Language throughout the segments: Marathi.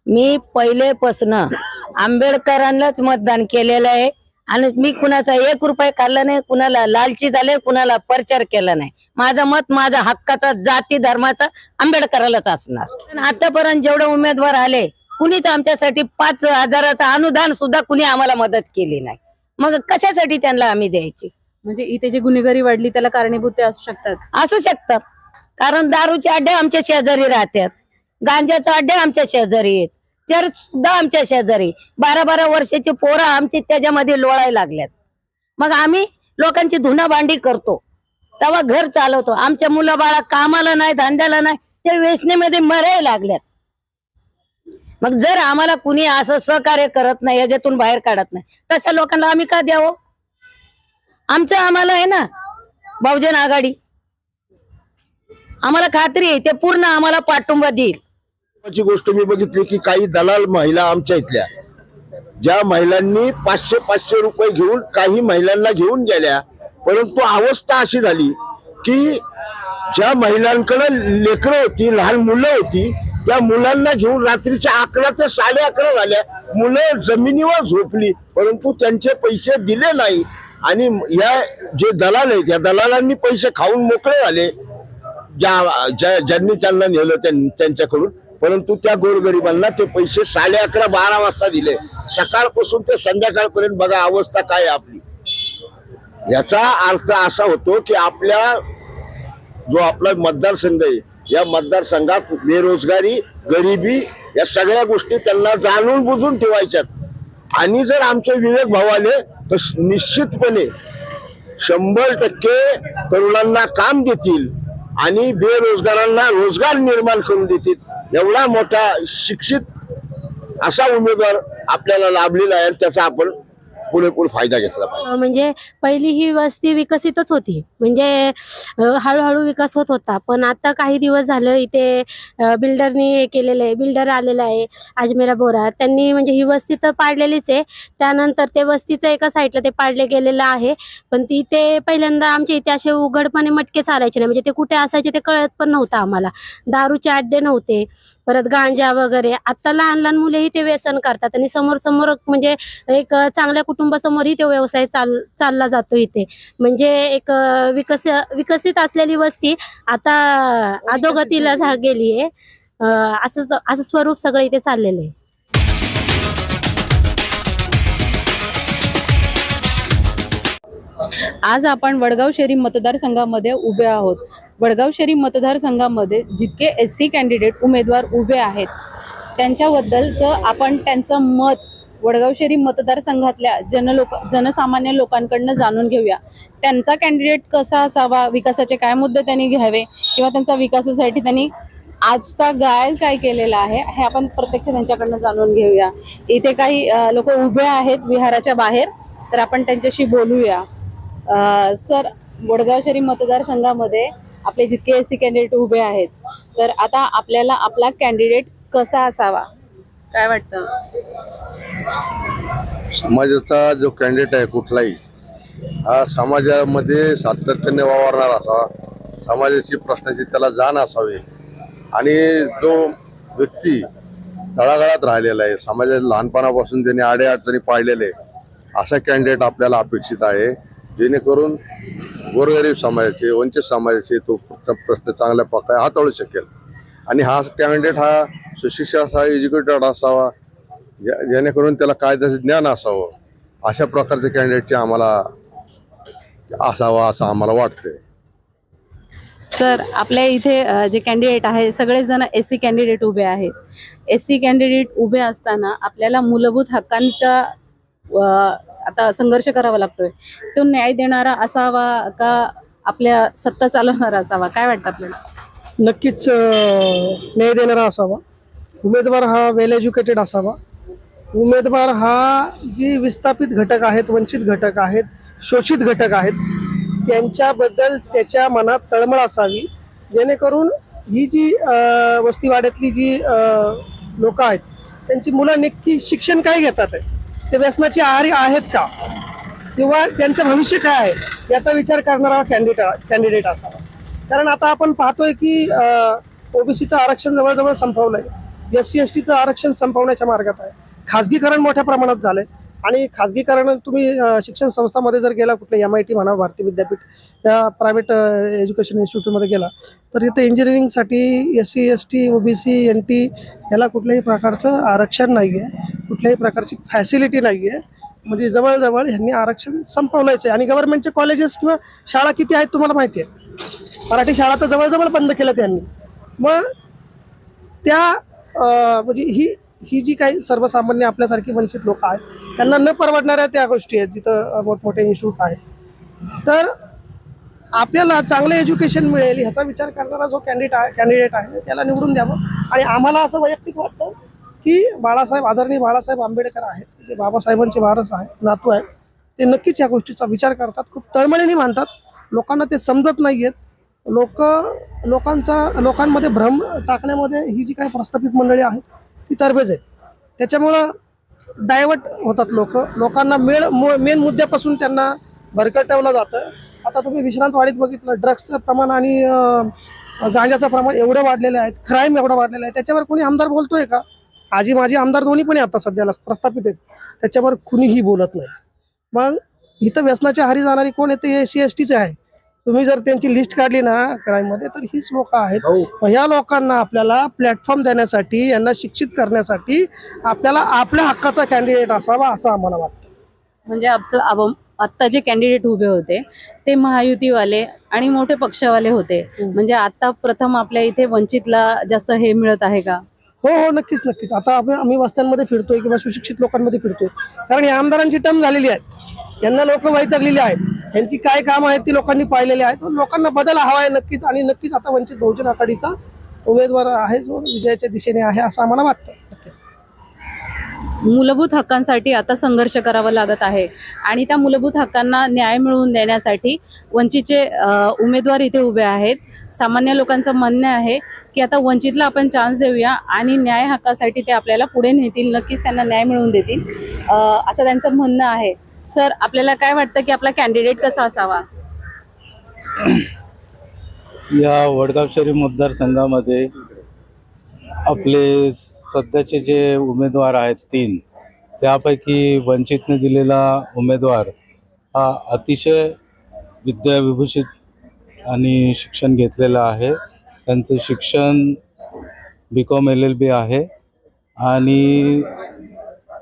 मी पहिलेपासून आंबेडकरांनाच मतदान केलेलं आहे आणि मी कुणाचा 1 रुपया खाल्ला नाही, कुणाला लालची झाले, कुणाला प्रचार केला नाही। माझं मत माझ्या हक्काचा, जाती धर्माचा आंबेडकरालाच असणार। पण आतापर्यंत जेवढे उमेदवार आले कुणीच आमच्यासाठी 5,000चं अनुदान सुद्धा कुणी आम्हाला मदत केली नाही। मग कशासाठी त्यांना आम्ही द्यायची? म्हणजे इथे जी गुन्हेगारी वाढली त्याला कारणीभूत ते असू शकतात। कारण दारूचे अड्डे आमच्या शेजारी राहतात, गांजाचे अड्डे आमच्या शेजारी आहेत, चर्च सुद्धा आमच्या शेजारी। 12-12 वर्षाची पोरं आमची त्याच्यामध्ये लोळायला लागल्यात। मग आम्ही लोकांची धुना भांडी करतो, तेव्हा घर चालवतो। आमच्या मुलं बाळा कामाला नाही, धंद्याला नाही, ते व्यसनेमध्ये मरायला लागल्यात। मग जर आम्हाला कुणी असं सहकार्य करत नाही, याच्यातून बाहेर काढत नाही, तशा लोकांना आम्ही का द्यावं? आम्हाला आहे ना बहुजन आघाडी, आम्हाला खात्री आहे ते पूर्ण आम्हाला पाठिंबा देईल। गोष्ट मी बघितली की काही दलाल महिला आमच्या इथल्या, ज्या महिलांनी 500-500 रुपये घेऊन काही महिलांना घेऊन गेल्या, परंतु अवस्था अशी झाली की ज्या महिलांकडे लेकरं होती, लहान मुलं होती, त्या मुलांना घेऊन रात्रीच्या 11 ते 11:30 झाल्या, मुलं जमिनीवर झोपली, परंतु त्यांचे पैसे दिले नाही। आणि या जे दलाल आहेत त्या दलालांनी पैसे खाऊन मोकळे झाले, ज्यांनी त्यांना नेलं त्यांच्याकडून, परंतु त्या गोरगरिबांना ते पैसे 11:30-12 वाजता दिले। सकाळपासून ते संध्याकाळपर्यंत बघा अवस्था काय आपली। याचा अर्थ असा होतो की आपल्या जो आपला मतदारसंघ आहे, या मतदारसंघात बेरोजगारी, गरिबी या सगळ्या गोष्टी त्यांना जाणून बुजून ठेवायच्यात। आणि जर आमचे विवेक भाऊ आले तर निश्चितपणे 100% तरुणांना काम देतील आणि बेरोजगारांना रोजगार निर्माण करून देतील। एवढा मोठा शिक्षित असा उमेदवार आपल्याला लाभलेला आहे, त्याचा आपण पुरेपूर फायदा घेतला पाहिजे। म्हणजे पहिली ही वस्ती विकसितच होती, म्हणजे हळूहळू विकास होत होता। पण आता काही दिवस झालं इथे बिल्डरनी हे केलेलं आहे, बिल्डर आलेला आहे अजमेरा बोरा, त्यांनी म्हणजे ही वस्ती तर पाडलेलीच आहे। त्यानंतर ते वस्तीचं एका साईडला ते पाडले गेलेलं आहे, पण तिथे पहिल्यांदा आमच्या इथे असे उघडपणे मटके चालायचे नाही, म्हणजे ते कुठे असायचे ते कळत पण नव्हतं आम्हाला। दारूचे अड्डे नव्हते, परत गांजा वगैरे। आता लहान लहान मुलेही ते व्यसन करतात आणि समोर समोर म्हणजे एक चांगल्या कुटुंबासमोरही तो व्यवसाय चालला जातो इथे। म्हणजे एक विकसित असलेली वस्ती आता अधोगतीला गेली आहे, असं स्वरूप सगळं इथे चाललेलं आहे। आज आपण वडगाव शहरी मतदारसंघामध्ये उभे आहोत। वडगाव शहरी मतदारसंघामध्ये जितके SC कॅन्डिडेट उमेदवार उभे आहेत त्यांच्याबद्दलचं आपण त्यांचं मत वडगाव शहरी मतदारसंघातल्या जनसामान्य लोकांकडनं जाणून घेऊया। त्यांचा कॅन्डिडेट कसा असावा, विकासाचे काय मुद्दे त्यांनी घ्यावे किंवा त्यांचा विकासासाठी त्यांनी आजतागायत काय केलेलं आहे हे आपण प्रत्यक्ष त्यांच्याकडनं जाणून घेऊया। इथे काही लोक उभे आहेत विहाराच्या बाहेर, तर आपण त्यांच्याशी बोलूया। सर, वडगाव शहरी मतदारसंघामध्ये आपले जितके SC कॅन्डिडेट उभे आहेत, तर आता आपल्याला आपला कॅन्डिडेट कसा असावा काय वाटतं? समाजाचा जो कॅन्डिडेट आहे कुठलाही, हा समाजामध्ये सातत्याने वावरणार असावा, समाजाची प्रश्नाची त्याला जाण असावी आणि जो व्यक्ती तळागाळात राहिलेला आहे, समाजात लहानपणापासून त्याने अडीअडचणी पाळलेले, असा कॅन्डिडेट आपल्याला अपेक्षित आहे, जेणेकरून गोरगरीब समाजाचे, वंचित समाजाचे तो प्रश्न चांगल्या प्रकारे हाताळू शकेल। आणि हा कॅन्डिडेट हा सुशिक्षित असावा, एज्युकेटेड असावा, जेणेकरून त्याला कायद्याचं ज्ञान असावं, अशा प्रकारचे कॅन्डिडेटचे आम्हाला असावा असं आम्हाला वाटतंय। सर, आपल्या इथे जे कॅन्डिडेट आहे सगळेजण SC कॅन्डिडेट उभे आहेत। SC कॅन्डिडेट उभे असताना आपल्याला मूलभूत हक्कांचा आता संघर्ष करावा लागतोय, तो न्याय देणारा असावा का आपल्या सत्ता चालवणारा असावा, काय वाटतं आपल्याला? नक्कीच न्याय देणारा असावा। उमेदवार हा वेल एज्युकेटेड असावा। उमेदवार हा जी विस्थापित घटक आहेत, वंचित घटक आहेत, शोषित घटक आहेत, त्यांच्याबद्दल त्याच्या मनात तळमळ असावी, जेणेकरून ही जी वस्तीवाड्यातली जी लोक आहेत त्यांची मुलं नक्की शिक्षण काय घेतात आहे, ते व्यसनाची आहारी आहेत का, किंवा त्यांचं भविष्य काय आहे याचा विचार करणारा कॅन्डिडेट असावा। कारण आता आपण पाहतोय की OBCचं आरक्षण जवळजवळ संपवलंय, SC/STचं आरक्षण संपवण्याच्या मार्गात आहे. खाजगीकरण मोठ्या प्रमाणात झालंय आणि खाजगीकरण तुम्ही शिक्षण संस्थांमध्ये जर गेला, कुठल्या MIT म्हणा, भारतीय विद्यापीठ या प्रायव्हेट एज्युकेशन इन्स्टिट्यूटमध्ये गेला तर तिथे इंजिनिअरिंगसाठी SC/ST OBC NT याला कुठल्याही प्रकारचं आरक्षण नाही आहे, कुठल्याही प्रकारची फॅसिलिटी नाही आहे. म्हणजे जवळजवळ ह्यांनी आरक्षण संपवलंच आहे. आणि गव्हर्नमेंटचे कॉलेजेस किंवा शाळा किती आहेत तुम्हाला माहिती आहे. मराठी शाळा तर जवळजवळ बंद केल्या त्यांनी. मग त्या म्हणजे ही जी काही सर्वसामान्य आपल्यासारखी वंचित लोक आहेत त्यांना न परवडणाऱ्या त्या गोष्टी आहेत जिथं मोठमोठे इन्स्टिट्यूट आहेत. तर आपल्याला चांगलं एज्युकेशन मिळेल ह्याचा विचार करणारा जो कॅन्डिडेट आहे त्याला निवडून द्यावं. आणि आम्हाला असं वैयक्तिक वाटतं की आदरणीय बाळासाहेब आंबेडकर आहेत, जे बाबासाहेबांचे वारस आहेत, नातू आहेत, ते नक्कीच या गोष्टीचा विचार करतात, खूप तळमळीने मानतात. लोकांना ते समजत नाही आहेत. लोकांमध्ये भ्रम टाकण्यामध्ये ही जी काही प्रस्थापित मंडळी आहेत ती तरबेज आहे. त्याच्यामुळं डायव्हर्ट होतात लोकांना मेन मुद्द्यापासून त्यांना भरकटवलं जातं. आता तुम्ही विश्रांतवाडीत बघितलं, ड्रग्सचं प्रमाण आणि गांजाचं प्रमाण एवढं वाढलेलं आहे, क्राईम एवढं वाढलेलं आहे. त्याच्यावर कोणी आमदार बोलतोय का? माझी आमदार दोन्ही पण आता सध्याला प्रस्थापित आहेत, त्याच्यावर कुणीही बोलत नाही. मग इथं व्यसनाच्या आहारी जाणारी कोण येते? SC/STचे आहे. तुम्ही जर त्यांची लिस्ट काढली ना क्राईममध्ये तर हीच लोक आहेत. मग ह्या लोकांना आपल्याला प्लॅटफॉर्म देण्यासाठी, यांना शिक्षित करण्यासाठी आपल्याला आपल्या हक्काचा कॅन्डिडेट असावा असं आम्हाला वाटतं. म्हणजे आत्ता जे कॅन्डिडेट उभे होते ते महायुतीवाले आणि मोठे पक्षवाले होते. म्हणजे आता प्रथम आपल्या इथे वंचितला जास्त हे मिळत आहे का? हो, नक्कीच. आता आम्ही वस्त्यांमध्ये फिरतोय किंवा सुशिक्षित लोकांमध्ये फिरतोय, कारण या आमदारांची टर्म झालेली आहे. यांना लोक वैतागलेली आहेत. यांची काय कामं आहेत ती लोकांनी पाहिलेली आहेत. लोकांना बदल हवा आहे नक्कीच. आणि नक्कीच आता वंचित बहुजन आघाडीचा उमेदवार आहे जो विजयाच्या दिशेने आहे असं आम्हाला वाटतं. मूलभूत हक्कांसाठी आता संघर्ष करावा लागत आहे आणि त्या मूलभूत हक्कांना न्याय मिळवून देण्यासाठी वंचितचे उमेदवार इथे उभे आहेत. सामान्य लोकांचं म्हणणं आहे की आता वंचितला आपण चान्स देऊया आणि न्याय हक्कासाठी ते आपल्याला पुढे नेतील, नक्कीच त्यांना न्याय मिळवून देतील असं त्यांचं म्हणणं आहे. सर, आपल्याला काय वाटतं की आपला कॅन्डिडेट कसा असावा? या वडगाव शहरी मतदारसंघामध्ये आपले सध्याचे जे उमेदवार आहेत 3, त्यापैकी वंचितने दिलेला उमेदवार हा अतिशय विद्याविभूषित आणि शिक्षण घेतलेलं आहे. त्यांचं शिक्षण BCom LLB आहे आणि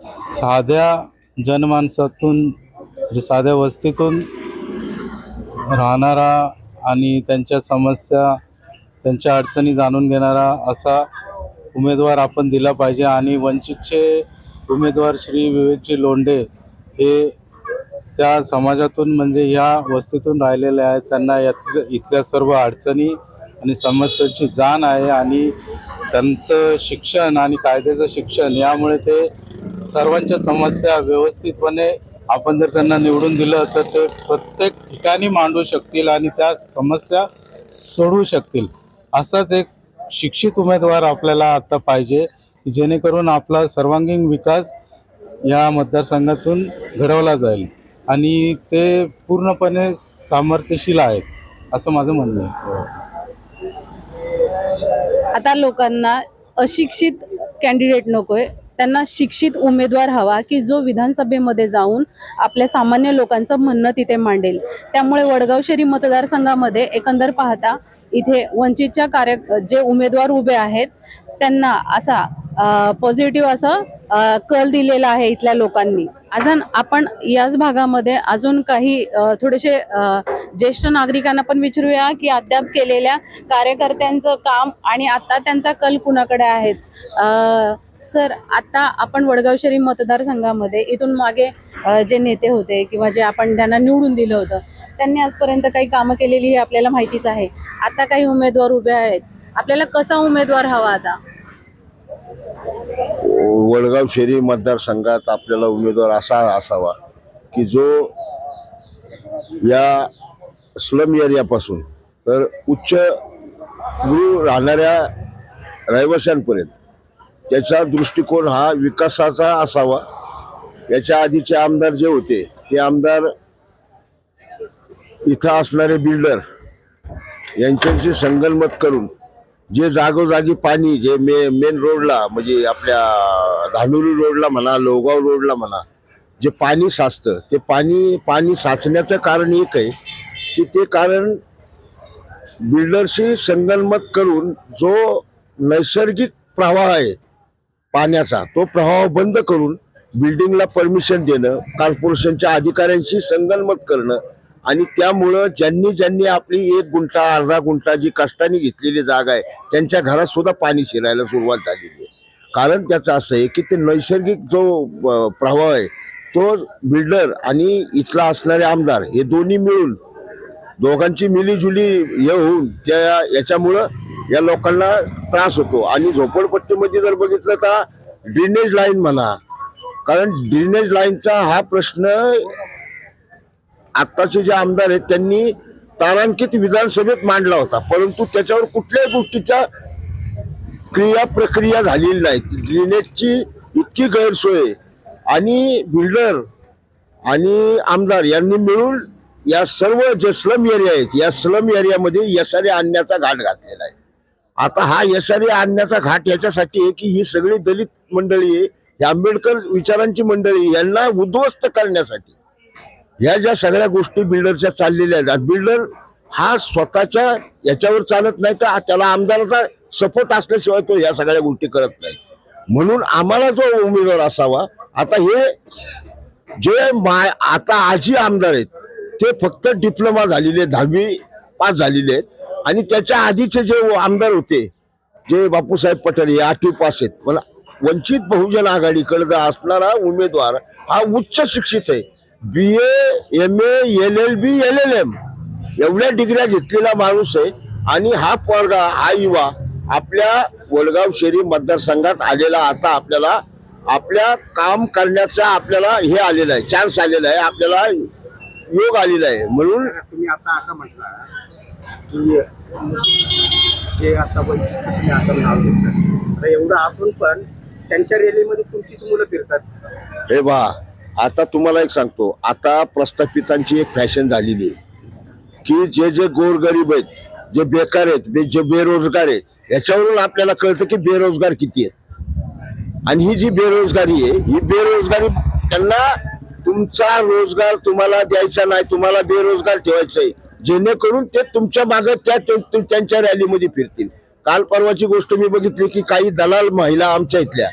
साध्या जनमानसातून म्हणजे साध्या वस्तीतून राहणारा आणि त्यांच्या समस्या, त्यांच्या अडचणी जाणून घेणारा असा उमेदवार आपण दिला पाहिजे. आणि वंचितचे उमेदवार श्री विवेकजी लोंढे हे त्या समाजातून म्हणजे ह्या वस्तीतून राहिलेले आहेत. त्यांना इथल्या सर्व अडचणी आणि समस्यांची जाण आहे आणि त्यांचं शिक्षण आणि कायद्याचं शिक्षण यामुळे ते सर्वांच्या समस्या व्यवस्थितपणे आपण जर त्यांना निवडून दिलं तर ते प्रत्येक ठिकाणी मांडू शकतील आणि त्या समस्या सोडवू शकतील. असाच एक शिक्षित उमेदवार आपल्याला आता पाहिजे जेणेकरून आपला सर्वांगीण विकास या मतदारसंघातून घडवला जाईल आणि ते पूर्णपणे सामर्थ्यशील आहेत असं माझं म्हणणं आहे. आता लोकांना अशिक्षित कॅन्डिडेट नकोय, त्यांना शिक्षित उमेदवार हवा की जो विधानसभेमध्ये जाऊन आपल्या सामान्य लोकांचं म्हणणं तिथे मांडेल. त्यामुळे वडगाव शहरी मतदारसंघामध्ये एकंदर पाहता इथे वंचितच्या जे उमेदवार उभे आहेत त्यांना असा पॉझिटिव्ह असं कल दिलेला आहे इथल्या लोकांनी. अजून आपण याच भागामध्ये अजून काही थोडेसे ज्येष्ठ नागरिकांना पण विचारूया की अद्याप केलेल्या कार्यकर्त्यांचं काम आणि आता त्यांचा कल कुणाकडे आहेत. सर, आता आपण वडगाव शहरी मतदारसंघामध्ये इथून मागे जे नेते होते किंवा जे आपण त्यांना निवडून दिलं होतं त्यांनी आजपर्यंत काही कामं केलेली हे आपल्याला माहितीच आहे. आता काही उमेदवार उभे आहेत, आपल्याला कसा उमेदवार हवा? आता वडगाव शहरी मतदारसंघात आपल्याला उमेदवार असा असावा की जो या स्लम एरियापासून तर उच्च राहणाऱ्या रहिवाशांपर्यंत त्याचा दृष्टिकोन हा विकासाचा असावा. याच्या आधीचे आमदार जे होते ते आमदार इथं असणारे बिल्डर यांच्याशी संगनमत करून जे जागोजागी पाणी जे मेन रोडला म्हणजे आपल्या धानुरी रोडला म्हणा, लोहगाव रोडला म्हणा, जे पाणी साचतं ते पाणी साचण्याचं कारण एक आहे की ते कारण बिल्डरशी संगनमत करून जो नैसर्गिक प्रवाह आहे पाण्याचा तो प्रवाह बंद करून बिल्डिंगला परमिशन देणं, कॉर्पोरेशनच्या अधिकाऱ्यांशी संगनमत करणं आणि त्यामुळं ज्यांनी आपली 1 गुंठा अर्धा गुंठा जी कष्टाने घेतलेली जागा आहे त्यांच्या घरात सुद्धा पाणी शिरायला सुरुवात झालेली आहे. कारण त्याचं असं आहे की ते नैसर्गिक जो प्रवाह आहे तो बिल्डर आणि इथला असणारे आमदार हे दोन्ही मिळून दोघांची मिलीजुली हे होऊन याच्यामुळं या लोकांना त्रास होतो. आणि झोपडपट्टीमध्ये जर बघितलं तर ड्रेनेज लाईन म्हणा, कारण ड्रेनेज लाईनचा हा प्रश्न आत्ताचे जे आमदार आहेत त्यांनी तारांकित विधानसभेत मांडला होता, परंतु त्याच्यावर कुठल्याही गोष्टीच्या प्रक्रिया झालेली नाही. ड्रेनेजची इतकी गैरसोय आणि बिल्डर आणि आमदार यांनी मिळून या सर्व जे स्लम एरिया आहेत या स्लम एरियामध्ये यसारी आणण्याचा घाट घातलेला आहे. आता हा यसारी आणण्याचा घाट याच्यासाठी आहे की ही सगळी दलित मंडळी आहे, ही आंबेडकर विचारांची मंडळी, यांना उद्ध्वस्त करण्यासाठी ह्या ज्या सगळ्या गोष्टी बिल्डरच्या चाललेल्या आहेत. बिल्डर हा स्वतःच्या याच्यावर चालत नाही तर त्याला आमदाराचा सपोर्ट असल्याशिवाय तो या सगळ्या गोष्टी करत नाही. म्हणून आम्हाला जो उमेदवार असावा, आता हे जे आता आजी आमदार आहेत ते फक्त डिप्लोमा झालेले 10वी पास झालेले आहेत आणि त्याच्या आधीचे जे आमदार होते जे बापूसाहेब पठारे हे 8वी पास आहेत. पण वंचित बहुजन आघाडीकडे असणारा उमेदवार हा उच्च शिक्षित आहे, BA MA LLB LLM एवढ्या डिग्र्या घेतलेला माणूस आहे. आणि हा पोरगा हा युवा आपल्या वडगाव शहरी मतदारसंघात आलेला आता आपल्याला आपल्या काम करण्याचा आपल्याला हे आलेला आहे, चान्स आलेला आहे, आपल्याला योग आलेला आहे. म्हणून तुम्ही आता असं म्हटलं की जे आता तुम्ही आता नाव घेतलं तर एवढं असून पण त्यांच्या रॅलीमध्ये तुमचीच मुलं फिरतात. हे बा, आता तुम्हाला एक सांगतो, आता प्रस्थापितांची एक फॅशन झालेली आहे की जे गोरगरीब आहेत, जे बेकार आहेत, जे बेरोजगार आहेत, याच्यावरून आपल्याला कळतं की बेरोजगार किती आहेत. आणि ही जी बेरोजगारी आहे ही बेरोजगारी त्यांना तुमचा रोजगार तुम्हाला द्यायचा नाही, तुम्हाला बेरोजगार ठेवायचं आहे जेणेकरून ते तुमच्या मागे त्यांच्या रॅलीमध्ये फिरतील. काल परवाची गोष्ट मी बघितली की काही दलाल महिला आमच्या इथल्या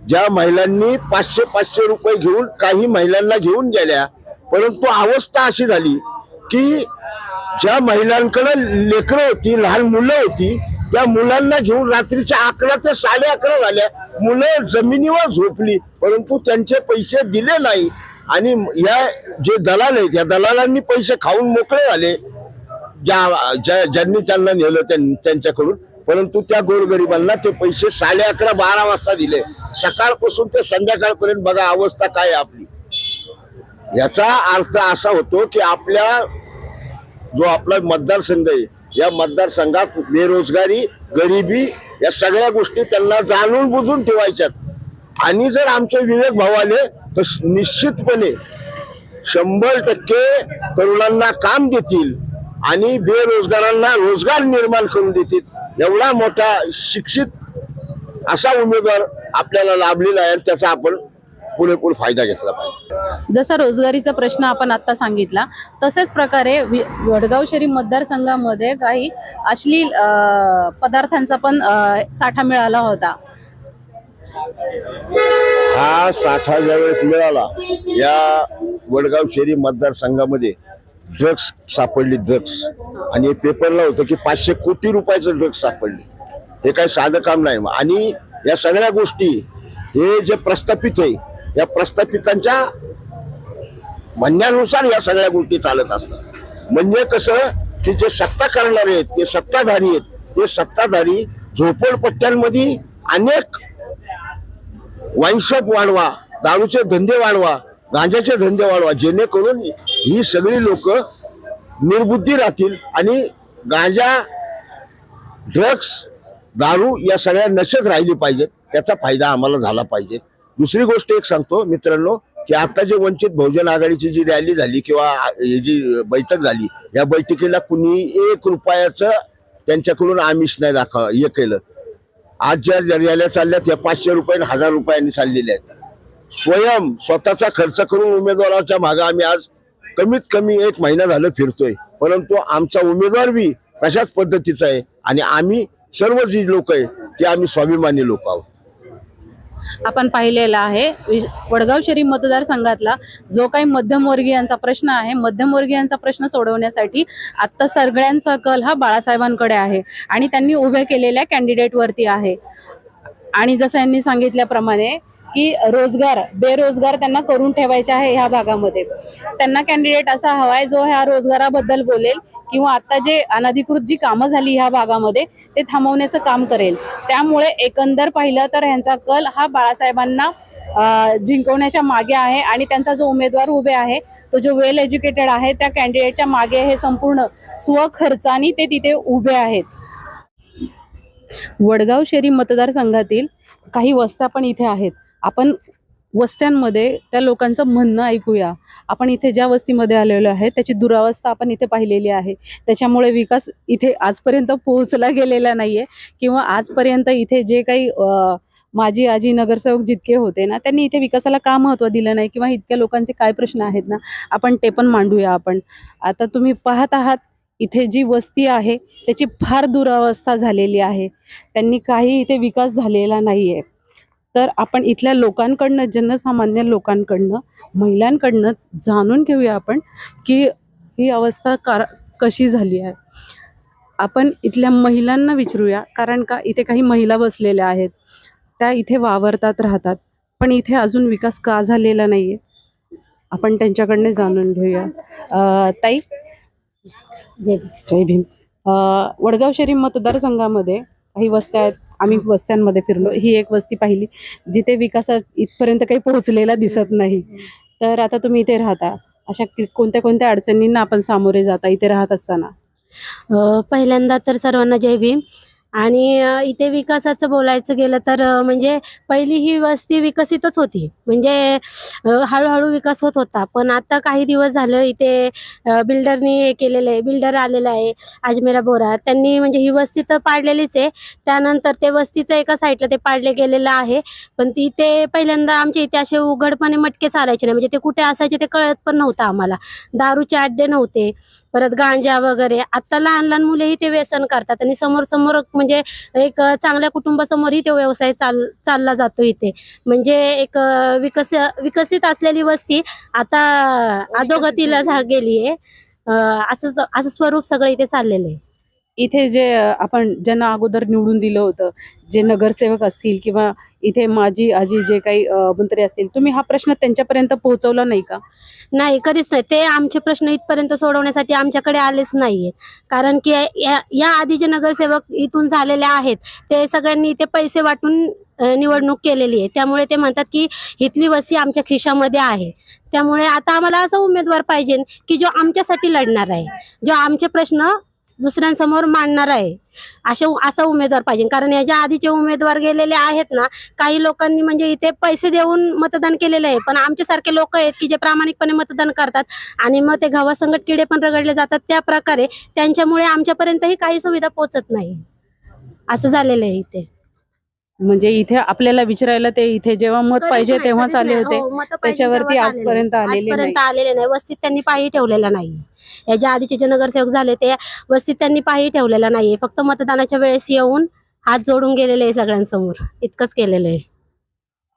ज्या महिलांनी 500 रुपये घेऊन काही महिलांना घेऊन गेल्या, परंतु अवस्था अशी झाली की ज्या महिलांकडे लेकरं होती, लहान मुलं होती, त्या मुलांना घेऊन रात्रीच्या 11 ते 11:30 झाल्या, मुलं जमिनीवर झोपली, परंतु त्यांचे पैसे दिले नाही. आणि या जे दलाल आहेत या दलालांनी पैसे खाऊन मोकळे झाले ज्यांनी त्यांना नेलं त्यांच्याकडून, परंतु त्या गोरगरिबांना ते पैसे 11:30 12 वाजता दिले. सकाळपासून ते संध्याकाळपर्यंत बघा अवस्था काय आपली. याचा अर्थ असा होतो की आपल्या जो आपला मतदारसंघ आहे या मतदारसंघात बेरोजगारी, गरिबी या सगळ्या गोष्टी त्यांना जाणून बुजून ठेवायच्यात. आणि जर आमचे विवेक भाऊ आले तर निश्चितपणे 100% तरुणांना काम देतील आणि बेरोजगारांना रोजगार निर्माण करून देतील. एवढा मोठा शिक्षित असा उमेदवार आपल्याला लाभलेला आहे, त्याचा आपण पुरेपूर फायदा घेतला पाहिजे. जसा रोजगारीचा प्रश्न आपण आता सांगितला तसेच प्रकारे वडगाव शहरी मतदारसंघामध्ये काही अश्लील पदार्थांचा पण साठा मिळाला होता. हा साठा ज्यावेळेस मिळाला या वडगाव शहरी मतदारसंघामध्ये ड्रग्स सापडली, ड्रग्स. आणि पेपरला होतं की 500 कोटी रुपयाचं ड्रग्स सापडले. हे काही साधं काम नाही. आणि या सगळ्या गोष्टी हे जे प्रस्थापित आहे या प्रस्थापितांच्या म्हणण्यानुसार या सगळ्या गोष्टी चालत असतात. म्हणजे कसं की जे सत्ता करणारे आहेत ते सत्ताधारी आहेत, ते सत्ताधारी झोपडपट्ट्यांमध्ये अनेक वाईनशॉप वाढवा, दारूचे धंदे वाढवा, गांजाचे धंदे वाढवा, जेणेकरून ही सगळी लोक निर्बुद्धी राहतील आणि गांजा, ड्रग्स, दारू या सगळ्या नशेत राहिली पाहिजेत. त्याचा फायदा आम्हाला झाला पाहिजे. दुसरी गोष्ट एक सांगतो मित्रांनो की आता जे वंचित बहुजन आघाडीची जी रॅली झाली किंवा ही जी बैठक झाली या बैठकीला कुणी 1 रुपयाचं त्यांच्याकडून आमिष नाही हे केलं. आज ज्या रॅल्या चालल्या त्या 500 रुपये 1000 रुपयांनी चाललेल्या आहेत. स्वतःचा खर्च करून उमेदवाराच्या मागे आम्ही आज कमीत कमी 1 महिना झालं फिरतोय, परंतु आमचा उमेदवार बी तशाच पद्धतीचा आहे आणि आम्ही सर्व जी लोक आहे ते आम्ही स्वाभिमानी लोक आहोत. आपण पाहिलेला आहे वडगाव शहरी मतदारसंघातला जो काही मध्यमवर्गीयांचा प्रश्न आहे, मध्यमवर्गीयांचा प्रश्न सोडवण्यासाठी आता सगळ्यांचा कल हा बाळासाहेबांकडे आहे आणि त्यांनी उभे केलेल्या कॅन्डिडेट वरती आहे. आणि जसं यांनी सांगितल्याप्रमाणे की बेरोजगार त्यांना करून ठेवायचे आहे ह्या भागामध्ये. त्यांना कॅन्डिडेट असा हवाय जो ह्या रोजगाराबद्दल बोलेल किंवा आता जे अनधिकृत जी कामं झाली ह्या भागामध्ये ते थांबवण्याचं काम करेल. त्यामुळे एकंदर पाहिलं तर ह्यांचा कल हा बाळासाहेबांना जिंकवण्याच्या मागे आहे आणि त्यांचा जो उमेदवार उभे आहे तो जो वेल एज्युकेटेड आहे त्या कॅन्डिडेटच्या मागे हे संपूर्ण स्वखर्चाने ते तिथे उभे आहेत. वडगाव शहरी मतदारसंघातील काही वस्त्या पण इथे आहेत. आपण वस्त्यांमध्ये त्या लोकांचं म्हणणं ऐकूया. आपण इथे ज्या वस्तीमध्ये आलेलो आहे त्याची दुरावस्था आपण इथे पाहिलेली आहे. त्याच्यामुळे विकास इथे आजपर्यंत पोहोचला गेलेला नाहीये किंवा आजपर्यंत इथे जे काही माजी आजी नगरसेवक जितके होते ना त्यांनी इथे विकासाला का महत्त्व दिलं नाही किंवा इतक्या लोकांचे काय प्रश्न आहेत ना आपण ते पण मांडूया. आपण आता तुम्ही पाहत आहात इथे जी वस्ती आहे त्याची फार दुरावस्था झालेली आहे. त्यांनी काही इथे विकास झालेला नाहीये. तर आपण इथल्या लोकांकडनं, जनसामान्य लोकांकडनं, महिलांकडनं जाणून घेऊया आपण की ही अवस्था कशी झाली आहे. आपण इथल्या महिलांना विचारूया, कारण का इथे काही महिला बसलेल्या आहेत, त्या इथे वावरतात, राहतात, पण इथे अजून विकास का झालेला नाहीये. आपण त्यांच्याकडनं जाणून घेऊया. ताई, जय भीम. वडगाव शहरी मतदारसंघामध्ये काही वस्त्या आहेत. आम्ही वस्त्यांमध्ये फिरलो. ही एक वस्ती पाहिली जिथे विकास इथपर्यंत काही पोहोचलेला दिसत नाही. तर आता तुम्ही इथे राहता, अशा कोणत्या कोणत्या अडचणींना आपण सामोरे जाता इथे राहत असताना? पहिल्यांदा तर सर्वांना जय भीम. आणि इथे विकासाचं बोलायचं गेलं तर म्हणजे पहिली ही वस्ती विकसितच होती, म्हणजे हळूहळू विकास होत होता. पण आता काही दिवस झालं इथे बिल्डरनी हे केलेलं आहे, बिल्डर आलेला आहे अजमेरा बोरा. त्यांनी म्हणजे ही वस्ती तर पाडलेलीच आहे. त्यानंतर ते वस्तीचं एका साईडला ते पाडले गेलेलं आहे. पण तिथे पहिल्यांदा आमच्या इथे असे उघडपणे मटके चालायचे नाही, म्हणजे ते कुठे असायचे ते कळत पण नव्हतं आम्हाला. दारूचे अड्डे नव्हते, परत गांजा वगैरे. आता लहान लहान मुलेही ते व्यसन करतात आणि समोर समोर म्हणजे एक चांगल्या कुटुंबासमोरही तो व्यवसाय चालला जातो इथे. म्हणजे एक विकसित असलेली वस्ती आता अधोगतीला गेली आहे. असं स्वरूप सगळं इथे चाललेलं आहे. इथे जे आपण ज्यांना अगोदर निवडून दिलं होतं, जे नगरसेवक असतील किंवा इथे माजी आजी जे काही मंत्री असतील, तुम्ही हा प्रश्न त्यांच्यापर्यंत पोहोचवला नाही का? नाही, कधीच नाही. ते आमचे प्रश्न इथपर्यंत सोडवण्यासाठी आमच्याकडे आलेच नाहीये. कारण की या आधी जे नगरसेवक इथून झालेले आहेत ते सगळ्यांनी इथे पैसे वाटून निवडणूक केलेली आहे. त्यामुळे ते म्हणतात की इथली वस्ती आमच्या खिशामध्ये आहे. त्यामुळे आता आम्हाला असा उमेदवार पाहिजे की जो आमच्यासाठी लढणार आहे, जो आमचे प्रश्न दुसऱ्यांसमोर मांडणार आहे, असा उमेदवार पाहिजे. कारण याच्या आधीचे उमेदवार गेलेले आहेत ना, काही लोकांनी म्हणजे इथे पैसे देऊन मतदान केलेलं आहे. पण आमच्यासारखे लोक आहेत की जे प्रामाणिकपणे मतदान करतात आणि मग ते गव्हासंगत किडे पण रगडले जातात. त्या प्रकारे त्यांच्यामुळे आमच्यापर्यंतही काही सुविधा पोहोचत नाही. असं झालेलं आहे इथे. म्हणजे इथे आपल्याला विचारायला ते इथे जेव्हा मत पाहिजे तेव्हाच आले होते, त्याच्यावरती आजपर्यंत आलेले नाही. वस्तीत त्यांनी पायही ठेवलेला नाही. याच्या आधीचे जे नगरसेवक झाले ते वस्तीत त्यांनी पायही ठेवलेला नाहीये. फक्त मतदानाच्या वेळेस येऊन हात जोडून गेलेले आहे सगळ्यांसमोर, इतकंच केलेलं आहे.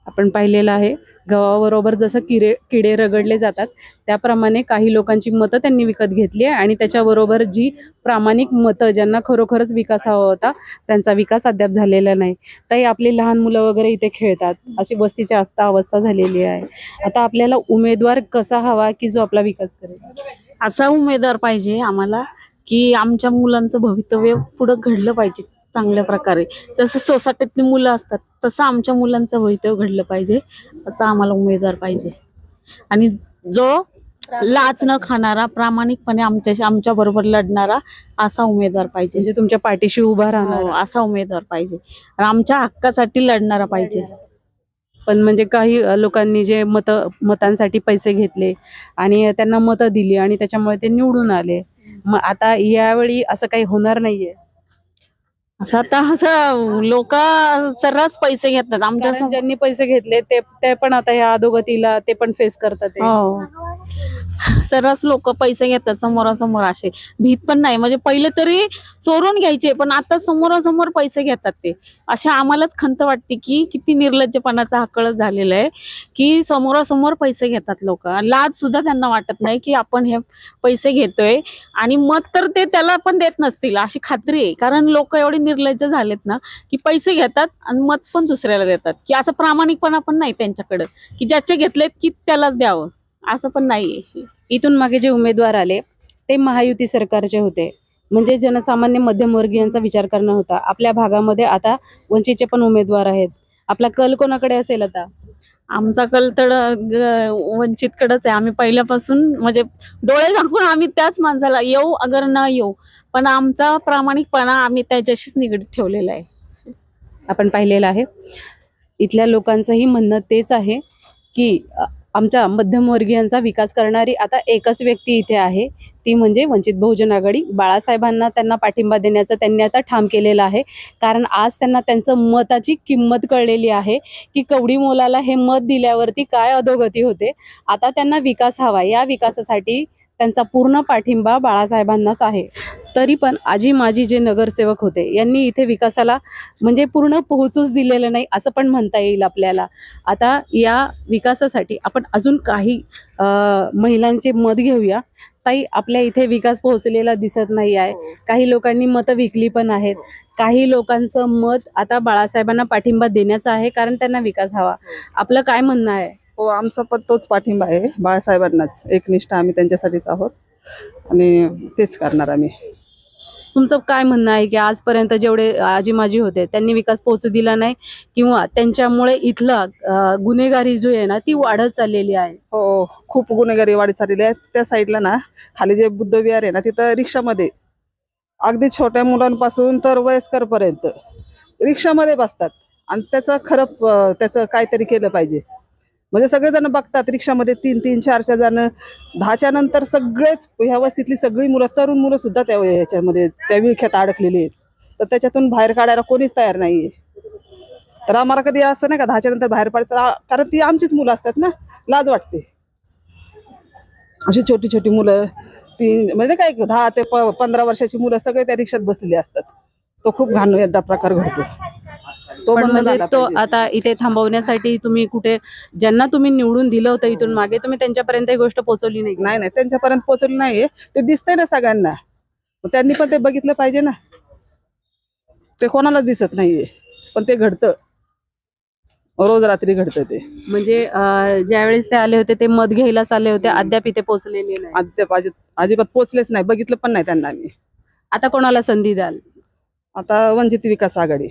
आपण पाहिलेलं आहे गव्हाबरोबर जसं किडे रगडले जातात त्याप्रमाणे काही लोकांची मतं त्यांनी विकत घेतली आहे आणि त्याच्याबरोबर जी प्रामाणिक मतं ज्यांना खरोखरच विकास हवा होता त्यांचा विकास अद्याप झालेला नाही. ताई, आपली लहान मुलं वगैरे इथे खेळतात, अशी वस्तीची आता अवस्था झालेली आहे. आता आपल्याला उमेदवार कसा हवा की जो आपला विकास करेल? असा उमेदवार पाहिजे आम्हाला की आमच्या मुलांचं भवितव्य पुढं घडलं पाहिजे चांगल्या प्रकारे. जसं सोसायटीतली मुलं असतात तसं आमच्या मुलांचं भवितव्य घडलं पाहिजे, असा आम्हाला उमेदवार पाहिजे. आणि जो लाच न खाणारा, प्रामाणिकपणे आमच्या बरोबर लढणारा असा उमेदवार पाहिजे. म्हणजे तुमच्या पाठीशी उभा राहणार असा उमेदवार पाहिजे, आमच्या हक्कासाठी लढणारा पाहिजे. पण म्हणजे काही लोकांनी जे मतांसाठी पैसे घेतले आणि त्यांना मतं दिली आणि त्याच्यामुळे ते निवडून आले, मग आता यावेळी असं काही होणार नाहीये? असं असं लोक सर्रास पैसे घेतात आमच्या कारण ज्यांनी पैसे घेतले ते पण आता ह्या अधोगतीला ते पण फेस करतात आहे. हो सर्रास लोक पैसे घेतात समोरासमोर, असे भीत पण नाही. म्हणजे पहिले तरी चोरून घ्यायचे, पण आता समोरासमोर पैसे घेतात ते. अशा आम्हालाच खंत वाटते की किती निर्लज्जपणाचा हा कळस झालेला आहे की समोरासमोर पैसे घेतात लोक. लाज सुद्धा त्यांना वाटत नाही की आपण हे पैसे घेतोय आणि मत तर ते त्याला पण देत नसतील अशी खात्री आहे. कारण लोक एवढे निर्लज्ज झालेत ना की पैसे घेतात आणि मत पण दुसऱ्याला देतात, की असं प्रामाणिकपणा पण नाही त्यांच्याकडे की ज्याचे घेतलेत की त्यालाच द्यावं, असं पण नाहीये. इथून मागे जे उमेदवार आले ते महायुती सरकारचे होते, म्हणजे जनसामान्य मध्यमवर्गीयांचा विचार करणं होता. आपल्या भागामध्ये आता वंचितचे पण उमेदवार आहेत. आपला कल कोणाकडे असेल आता? आमचा कल तर वंचितकडेच आहे. आम्ही पहिल्यापासून म्हणजे डोळे झाकून आम्ही त्याच माणसाला येऊ अगर न येऊ, पण आमचा प्रामाणिकपणा आम्ही त्याच्याशीच निगडीत ठेवलेला आहे. आपण पाहिलेलं आहे. इथल्या लोकांचंही म्हणणं तेच आहे की आमच्या मध्यमवर्गीयांचा विकास करणारी आता एकच व्यक्ती इथे आहे, ती म्हणजे वंचित बहुजन आघाडी. बाळासाहेबांना त्यांना पाठिंबा देण्याचं त्यांनी आता ठाम केलेलं आहे. कारण आज त्यांना त्यांचं मताची किंमत कळलेली आहे की कवडी मोलाला हे मत दिल्यावरती काय अधोगती होते. आता त्यांना विकास हवा, या विकासासाठी त्यांचा पूर्ण पाठिंबा बाळासाहेबांनाच आहे. तरी पण आजी माजी जे नगरसेवक होते यांनी इथे विकासाला म्हणजे पूर्ण पोहोचूच दिलेलं नाही असं पण म्हणता येईल आपल्याला. आता या विकासासाठी आपण अजून काही महिलांचे मत घेऊया. ताई, आपल्या इथे विकास पोहोचलेला दिसत नाही आहे. काही लोकांनी मतं विकली पण आहेत. काही लोकांचं मत आता बाळासाहेबांना पाठिंबा देण्याचं आहे कारण त्यांना विकास हवा. आपलं काय म्हणणं आहे? हो, आमचा पण तोच पाठिंबा आहे बाळासाहेबांनाच. एकनिष्ठ आम्ही त्यांच्यासाठीच आहोत आणि तेच करणार आम्ही. तुमचं काय म्हणणं आहे की आजपर्यंत जेवढे आजी माजी होते त्यांनी विकास पोहोचू दिला नाही किंवा त्यांच्यामुळे इथलं गुन्हेगारी जो आहे ना ती वाढत चाललेली आहे? हो, खूप गुन्हेगारी वाढत चाललेली आहे. त्या साईडला ना खाली जे बुद्ध विहार आहे ना तिथं रिक्षामध्ये अगदी छोट्या मुलांपासून तर वयस्करपर्यंत रिक्षामध्ये बसतात आणि त्याचं काहीतरी केलं पाहिजे. म्हणजे सगळेजण बघतात रिक्षामध्ये 3-3, 4 जण. 10च्या नंतर सगळेच ह्या वस्तीतली सगळी मुलं, तरुण मुलं सुद्धा ह्याच्यामध्ये त्या विळख्यात अडकलेली आहेत. तर त्याच्यातून बाहेर काढायला कोणीच तयार नाहीये. तर आम्हाला कधी असं नाही का 10च्या नंतर बाहेर पडायचं, कारण ती आमचीच मुलं असतात ना, लाज वाटते. अशी छोटी छोटी मुलं, ती म्हणजे काय 10 ते 15 वर्षाची मुलं सगळे त्या रिक्षात बसलेली असतात. तो खूप घाण प्रकार घडतो. तो पण बंद म्हणजे झाला तो पाहिजे. आता इथे थांबवण्यासाठी तुम्ही कुठे ज्यांना तुम्ही निवडून दिलं होतं इथून मागे, तुम्ही त्यांच्यापर्यंत ही गोष्ट पोहोचवली नाही? नाही नाही, त्यांच्यापर्यंत पोहोचलं नाहीये. ते दिसतंय ना सगळ्यांना, मग त्यांनी पण ते बघितलं पाहिजे ना. ते कोणालाच दिसत नाहीये, पण ते घडतं, रोज रात्री घडतं ते. म्हणजे ज्यावेळेस ते आले होते ते मत घ्यायलाच आले होते, अद्याप इथे पोहोचलेले नाही. अद्याप अजिबात पोहोचलेच नाही, बघितलं पण नाही त्यांना आम्ही. आता कोणाला संधी द्याल? आता वंचित विकास आघाडी.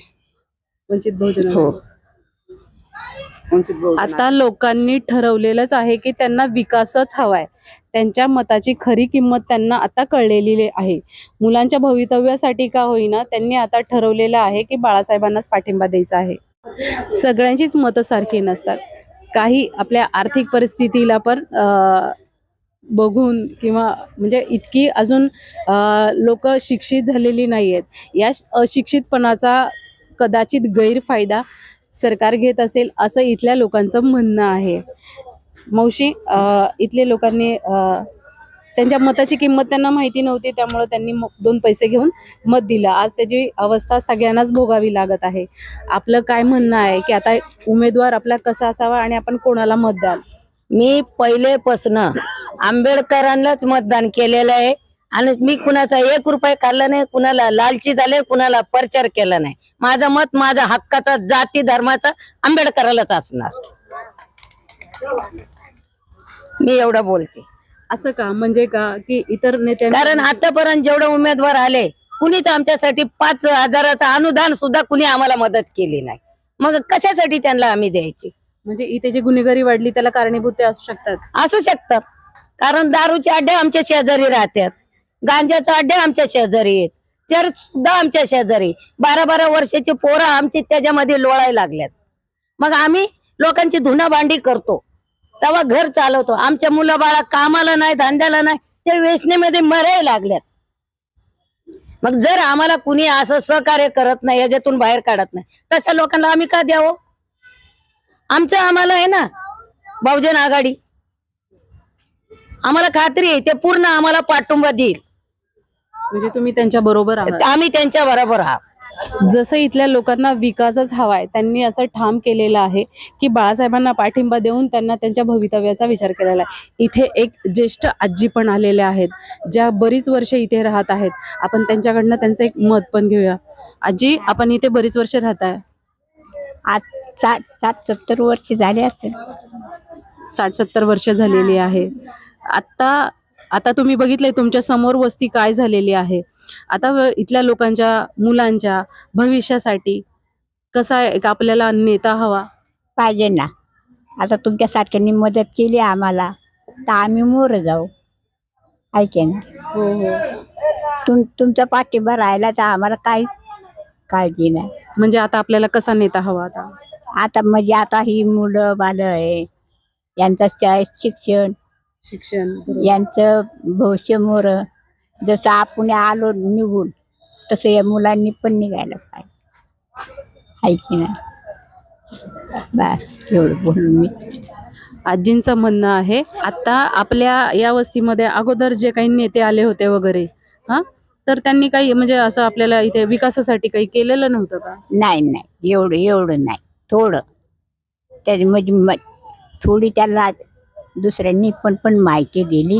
वंचित बहुजन हो, आघाडी. वंचित बहुजन आता लोकांनी ठरवलेलंच आहे की त्यांना विकासच हवाय. त्यांच्या मताची खरी किंमत त्यांना आता कळलेली आहे. मुलांच्या भवितव्यासाठी का होईना त्यांनी आता ठरवलेलं आहे की बाळासाहेबांनाच पाठिंबा द्यायचा आहे. सगळ्यांचीच मतं सारखी नसतात. काही आपल्या आर्थिक परिस्थितीला पण बघून किंवा म्हणजे इतकी अजून लोक शिक्षित झालेली नाही आहेत. या अशिक्षितपणाचा कदाचित गैरफायदा सरकार घेत असेल असं इथल्या लोकांचं म्हणणं आहे. मावशी, इथले लोकांनी त्यांच्या मताची किंमत त्यांना माहिती नव्हती, त्यामुळे त्यांनी 2 पैसे घेऊन मत दिलं. आज त्याची अवस्था सगळ्यांनाच भोगावी लागत आहे. आपलं काय म्हणणं आहे की आता उमेदवार आपला कसा असावा आणि आपण कोणाला मत द्याल? मी पहिलेपासून आंबेडकरांनाच मतदान केलेलं आहे आणि मी कुणाचा 1 रुपये खाल्ला नाही, कुणाला लालची झाले, कुणाला प्रचार केला नाही. माझं मत माझ्या हक्काचा, जाती धर्माचा आंबेडकरालाच असणार. मी एवढं बोलते. असं का? म्हणजे का की इतर नेत्या, कारण आतापर्यंत जेवढे उमेदवार आले कुणीच आमच्यासाठी 5,000चं अनुदान सुद्धा कुणी आम्हाला मदत केली नाही. मग कशासाठी त्यांना आम्ही द्यायची? म्हणजे इथे जी गुन्हेगारी वाढली त्याला कारणीभूत ते असू शकतात. असू शकतात. कारण दारूचे अड्डे आमच्या शेजारी राहतात, गांजाचे अड्डे आमच्या शेजारी आहेत, चर्च सुद्धा आमच्या शेजारी. 12-12 वर्षाची पोरं आमची त्याच्यामध्ये लोळायला लागल्यात. मग आम्ही लोकांची धुना भांडी करतो, तेव्हा घर चालवतो. आमच्या मुलं बाळा कामाला नाही, धंद्याला नाही, ते व्यसनेमध्ये मरायला लागल्यात. मग जर आम्हाला कुणी असं सहकार्य करत नाही, याच्यातून बाहेर काढत नाही, तशा लोकांना आम्ही का द्यावं? आमचं आम्हाला आहे ना बहुजन आघाडी, आम्हाला खात्री आहे ते पूर्ण आम्हाला पाठिंबा देईल. म्हणजे तुम्ही त्यांच्या बरोबर आहात. आम्ही त्यांच्या बरोबर आहात. जसं इथल्या लोकांना विकासच हवाय, त्यांनी असं ठाम केलेलं आहे की बाळासाहेबांना पाठिंबा देऊन त्यांना त्यांच्या भवितव्याचा विचार केलेला आहे. इथे एक ज्येष्ठ आजी पण आलेल्या आहेत, ज्या बरीच वर्ष इथे राहत आहेत. आपण त्यांच्याकडनं त्यांचं एक मत पण घेऊया. आजी, आपण इथे बरीच वर्ष राहताय? आज 60-70 वर्ष झाले असेल. 60-70 वर्ष झालेली आहे. आता तुम्ही बघितलंय तुमच्या समोर वस्ती काय झालेली आहे. आता इथल्या लोकांच्या मुलांच्या भविष्यासाठी कसा एक आपल्याला नेता हवा पाहिजे ना. आता तुमच्यासारख्यांनी मदत केली आम्हाला तर आम्ही मोर जाऊ, ऐके ना. हो हो. तुमचा पाठिंबा राहिला तर आम्हाला काही काळजी नाही. म्हणजे आता आपल्याला कसा नेता हवा? आता म्हणजे आता ही मुलं बाळ आहे, यांचं शिक्षण, यांचं भविष्य मोर. जसं आपण आलो निघून तसं या मुलांनी पण निघायला पाहिजे, ऐकी ना. बस एवढं बोलून मी. आजींचं म्हणणं आहे आता आपल्या या वस्तीमध्ये अगोदर जे काही नेते आले होते वगैरे, तर त्यांनी काही म्हणजे असं आपल्याला इथे विकासासाठी काही केलेलं नव्हतं का? नाही एवढं नाही, थोडं त्याची म्हणजे थोडी त्याला दुसऱ्यांनी पण माहिती दिली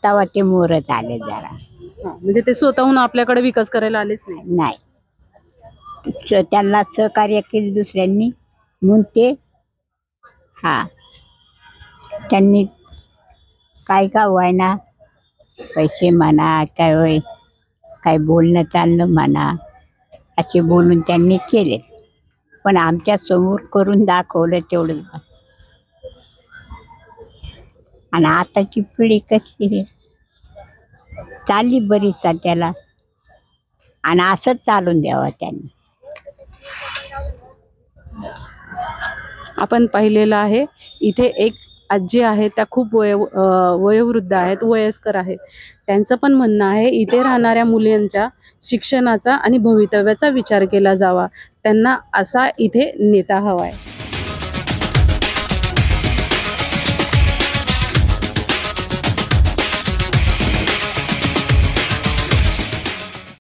तेव्हा ते मोरत आले जरा. म्हणजे ते स्वतःहून आपल्याकडे विकास करायला आलेच नाही, त्यांना सहकार्य केले दुसऱ्यांनी म्हणून ते त्यांनी काय का व्हायना, पैसे म्हणा काय होय, काय बोलणं चालणं म्हणा, असे बोलून त्यांनी केले. पण आमच्या समोर करून दाखवलं तेवढं. आणि आताची पिढी कशी आहे, चालली बरीच सध्याला, आणि असंच चालून द्यावं त्यांनी. आपण पाहिलेलं आहे इथे एक आजी आहे, त्या खूप वयोवृद्ध आहेत, वयस्कर आहेत. त्यांचं पण म्हणणं आहे इथे राहणाऱ्या मुलांच्या शिक्षणाचा आणि भवितव्याचा विचार केला जावा, त्यांना असा इथे नेता हवाय.